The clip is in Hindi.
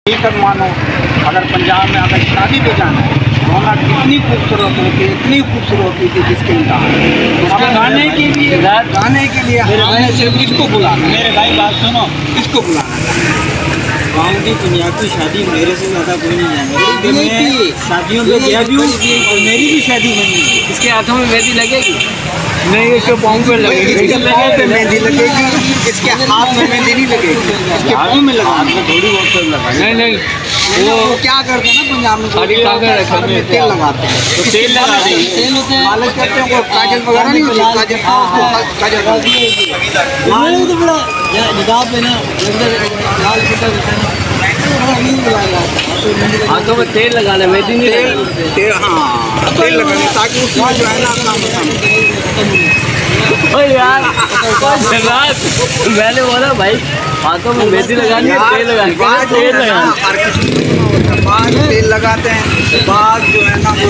कर मानो अगर पंजाब में अगर शादी पे जाना है, रौनक इतनी खूबसूरत होती है, इतनी खूबसूरत होती है जिसके इंतहा। गाने के लिए हमने सिर्फ इसको बुलाना, मेरे भाई बात सुनो, इसको बुलाना। गाँव की दुनिया की शादी मेरे से ज़्यादा कोई नहीं जाएगा। मैं शादियों पे गया भी हूँ और मेरी भी शादी बनी है। इसके हाथों में मेहंदी लगेगी? नहीं, इसके पाँव पे लगेगी। इसके पाँव पे मेहंदी लगेगी, इसके हाथ में मेहंदी नहीं लगेगी, इसके पाँव में लगा। थोड़ी बहुत लगाएंगे। नहीं नहीं, वो क्या करते हैं ना पंजाब में, खाली कागज रखा सर में तेल लगाते हैं, तो तेल लगा देंगे। तेल होते हैं, मालिश करते हैं, वो काजल वगैरह नहीं होती, काजल काजल हाँ तो बड़ा निकाह पे ना लाल कुत्ता हाथों में तेल लगाना, मेहंदी नहीं तेल लगानी। तेल हाँ तेल लगाने ताकि उसमें जो है ना ओए यार, जगरात, मैंने बोला भाई हाथों में मेहंदी लगानी है, तेल लगानी है, तेल लगाना। बाद तेल लगाते हैं, बाद जो है ना वो